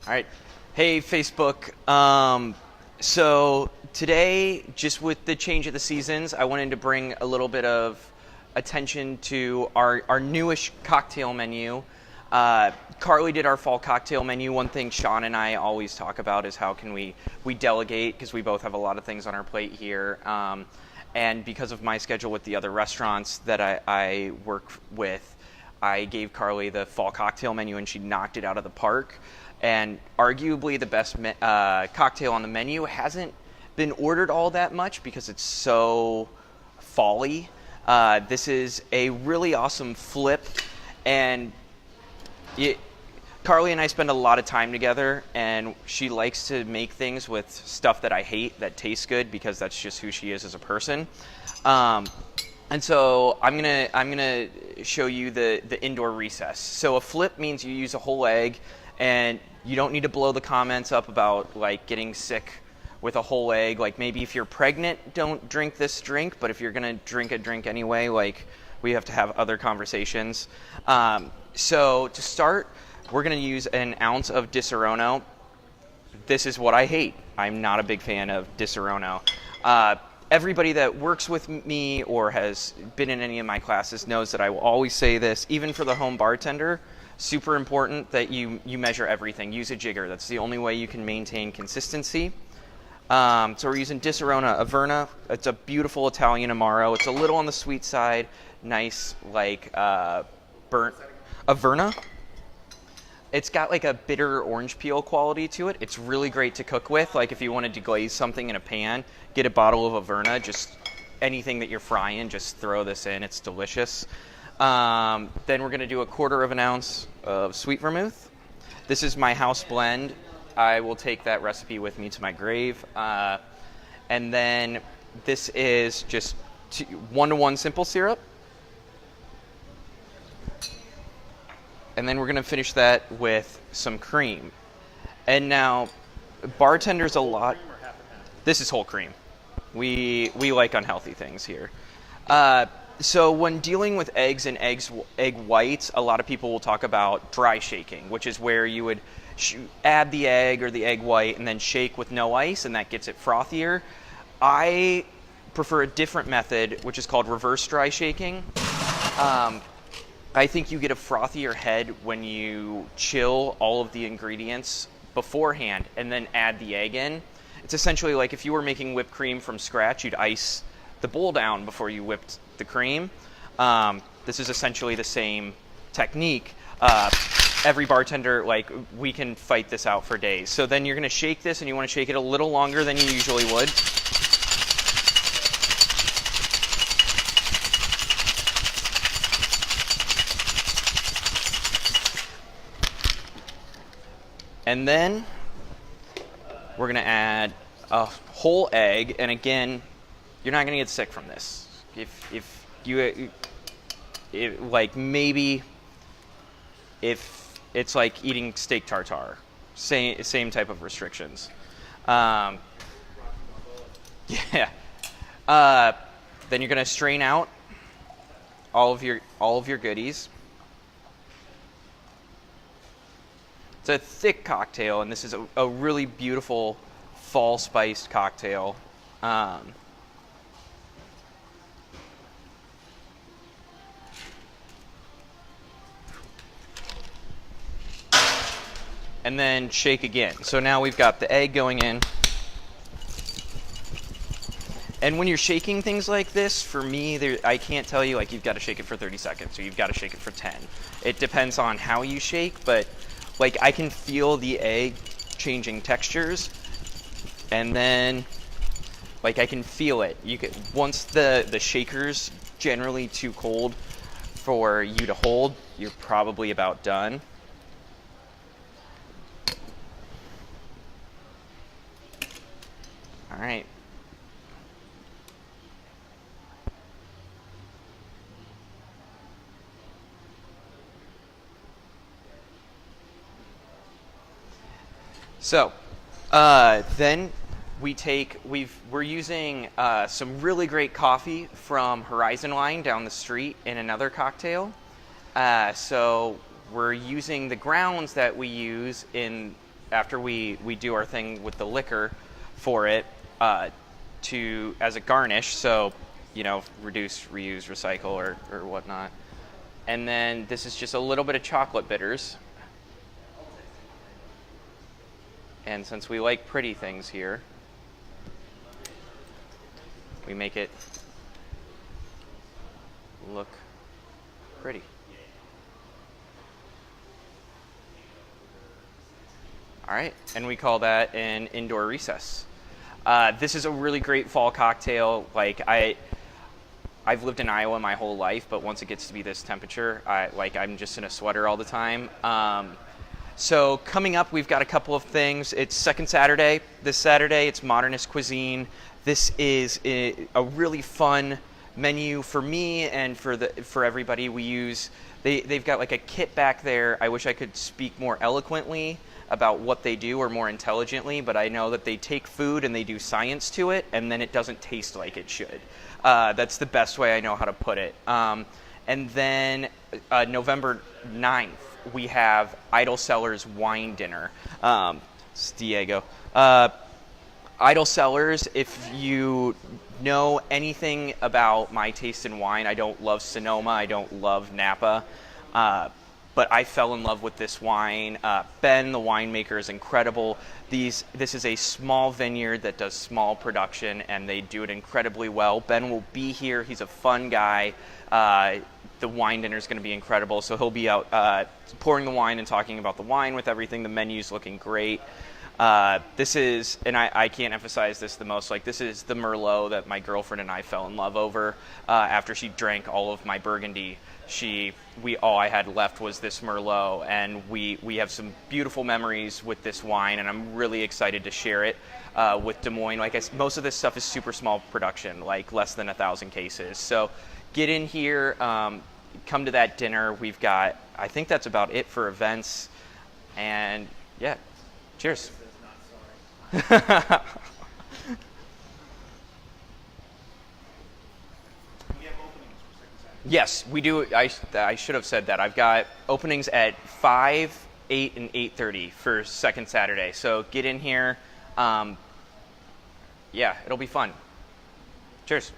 All right. Hey, Facebook. So today, just with the change of the seasons, I wanted to bring a little bit of attention to our newish cocktail menu. Carly did our fall cocktail menu. One thing Sean and I always talk about is how can we delegate, because we both have a lot of things on our plate here. And because of my schedule with the other restaurants that I work with, I gave Carly the fall cocktail menu and she knocked it out of the park. And arguably the best cocktail on the menu hasn't been ordered all that much because it's so fall-y. This is a really awesome flip, and Carly and I spend a lot of time together, and she likes to make things with stuff that I hate that tastes good because that's just who she is as a person. And so I'm gonna show you the indoor recess. So a flip means you use a whole egg, and you don't need to blow the comments up about like getting sick with a whole egg. Like maybe if you're pregnant, don't drink this drink, but if you're gonna drink a drink anyway, like we have to have other conversations. So to start, we're gonna use an ounce of Disaronno. This is what I hate. I'm not a big fan of Disaronno. Everybody that works with me or has been in any of my classes knows that I will always say this, even for the home bartender, super important that you measure everything. Use a jigger. That's the only way you can maintain consistency. So we're using Disaronno Averna. It's a beautiful Italian Amaro. It's a little on the sweet side. Nice, like, burnt Averna. It's got like a bitter orange peel quality to it. It's really great to cook with. Like if you wanted to glaze something in a pan, get a bottle of Averna. Just anything that you're frying, just throw this in. It's delicious. Then we're going to do 1/4 of an ounce of sweet vermouth. This is my house blend. I will take that recipe with me to my grave. And then this is just 1-to-1 simple syrup. And then we're going to finish that with some cream. And now, bartenders a lot. This is whole cream. We like unhealthy things here. So when dealing with eggs and egg whites, a lot of people will talk about dry shaking, which is where you would add the egg or the egg white and then shake with no ice, and that gets it frothier. I prefer a different method, which is called reverse dry shaking. I think you get a frothier head when you chill all of the ingredients beforehand and then add the egg in. It's essentially like if you were making whipped cream from scratch, you'd ice the bowl down before you whipped the cream. This is essentially the same technique. Every bartender, like, we can fight this out for days. So then you're going to shake this, and you want to shake it a little longer than you usually would. And then we're going to add a whole egg, and again, you're not going to get sick from this. If maybe if it's like eating steak tartare, same type of restrictions. Yeah. Then you're going to strain out all of your goodies. It's a thick cocktail, and this is a really beautiful fall spiced cocktail. And then shake again. So now we've got the egg going in. And when you're shaking things like this, for me, I can't tell you, like, you've got to shake it for 30 seconds or you've got to shake it for 10. It depends on how you shake, but like I can feel the egg changing textures, and then like I can feel it. Once the shaker's generally too cold for you to hold, you're probably about done. All right. So then we're using some really great coffee from Horizon Line down the street in another cocktail. So we're using the grounds that we use in after we do our thing with the liquor for it, to as a garnish. So, reduce, reuse, recycle, or whatnot. And then this is just a little bit of chocolate bitters. And since we like pretty things here, we make it look pretty. All right, and we call that an indoor recess. This is a really great fall cocktail. Like I've lived in Iowa my whole life, but once it gets to be this temperature, I'm just in a sweater all the time. So coming up, we've got a couple of things. It's second Saturday. This Saturday, it's Modernist Cuisine. This is a really fun menu for me and for everybody. They've got like a kit back there. I wish I could speak more eloquently about what they do or more intelligently, but I know that they take food and they do science to it, and then it doesn't taste like it should. That's the best way I know how to put it. And then November 9th, we have Idle Cellars Wine Dinner. It's Diego. Idle Cellars, if you know anything about my taste in wine, I don't love Sonoma, I don't love Napa, but I fell in love with this wine. Ben, the winemaker, is incredible. This is a small vineyard that does small production, and they do it incredibly well. Ben will be here. He's a fun guy. The wine dinner is going to be incredible, so he'll be out pouring the wine and talking about the wine with everything. The menu's looking great. This is, and I can't emphasize this the most, like this is the Merlot that my girlfriend and I fell in love over. After she drank all of my Burgundy, all I had left was this Merlot, and we have some beautiful memories with this wine, and I'm really excited to share it with Des Moines. Like most of this stuff is super small production, like less than 1,000 cases. So get in here, come to that dinner. We've got, I think that's about it for events, and yeah, cheers. Yes, we do. I should have said that. I've got openings at 5, 8, and 8:30 for second Saturday. So get in here. Yeah, it'll be fun. Cheers.